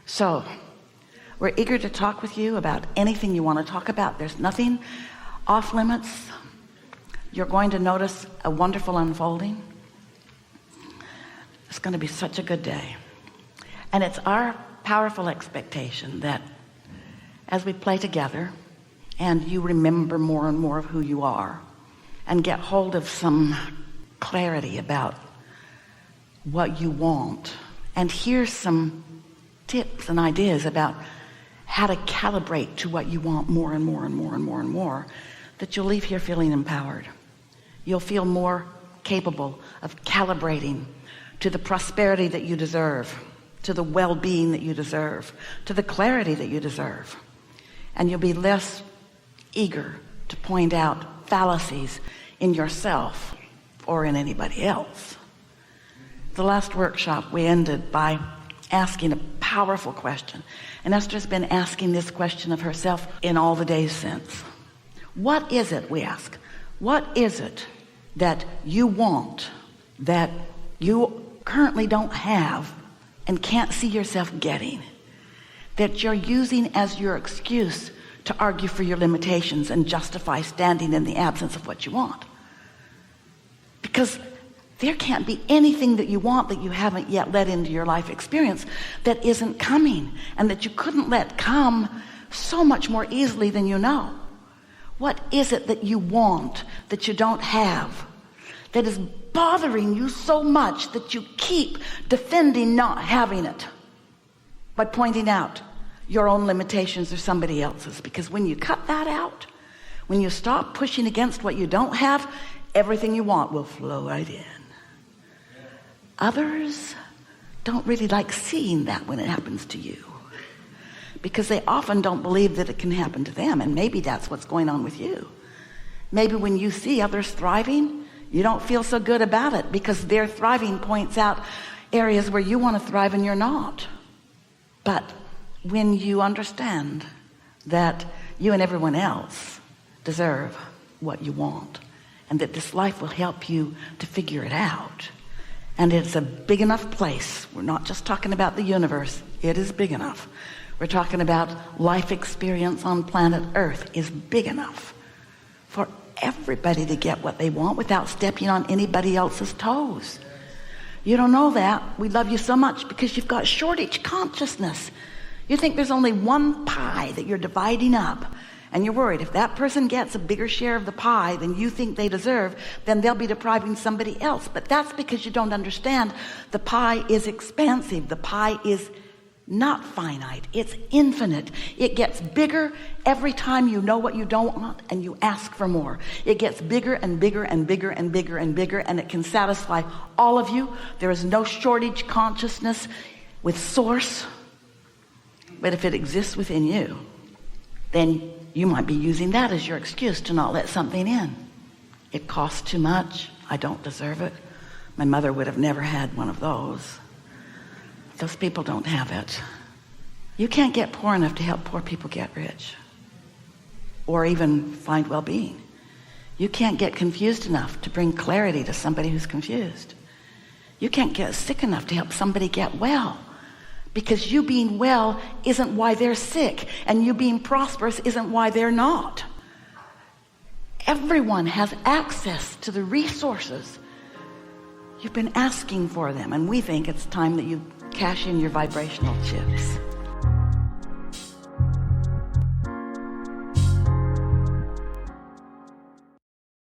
So we're eager to talk with you about anything you want to talk about. There's nothing off limits. You're going to notice a wonderful unfolding. It's going to be such a good day. And it's our powerful expectation that as we play together and you remember more and more of who you are and get hold of some clarity about what you want, and here's some tips and ideas about how to calibrate to what you want more and more and more and more and more, that you'll leave here feeling empowered. You'll feel more capable of calibrating to the prosperity that you deserve, to the well-being that you deserve, to the clarity that you deserve. And you'll be less eager to point out fallacies in yourself or in anybody else. The last workshop we ended by asking a powerful question, and Esther's been asking this question of herself in all the days since. What is it, we ask, what is it that you want that you currently don't have and can't see yourself getting, that you're using as your excuse to argue for your limitations and justify standing in the absence of what you want? Because there can't be anything that you want that you haven't yet let into your life experience that isn't coming, and that you couldn't let come so much more easily than you know. What is it that you want that you don't have, that is bothering you so much that you keep defending not having it by pointing out your own limitations or somebody else's? Because when you cut that out, when you stop pushing against what you don't have, everything you want will flow right in. Others don't really like seeing that when it happens to you, because they often don't believe that it can happen to them. And maybe that's what's going on with you. Maybe when you see others thriving, you don't feel so good about it because their thriving points out areas where you want to thrive and you're not. But when you understand that you and everyone else deserve what you want, and that this life will help you to figure it out, and it's a big enough place. We're not just talking about the universe. It is big enough. We're talking about life experience on planet Earth is big enough for everybody to get what they want without stepping on anybody else's toes. You don't know that. We love you so much because you've got shortage consciousness. You think there's only one pie that you're dividing up, and you're worried if that person gets a bigger share of the pie than you think they deserve, then they'll be depriving somebody else. But that's because you don't understand the pie is expansive. The pie is not finite. It's infinite. It gets bigger every time you know what you don't want and you ask for more. It gets bigger and bigger and bigger and bigger and bigger, and it can satisfy all of you. There is no shortage consciousness with source. But if it exists within you, then you might be using that as your excuse to not let something in. It costs too much. I don't deserve it. My mother would have never had one of those. Those people don't have it. You can't get poor enough to help poor people get rich or even find well-being. You can't get confused enough to bring clarity to somebody who's confused. You can't get sick enough to help somebody get well, because you being well isn't why they're sick, and you being prosperous isn't why they're not. Everyone has access to the resources. You've been asking for them, and we think it's time that you cash in your vibrational chips.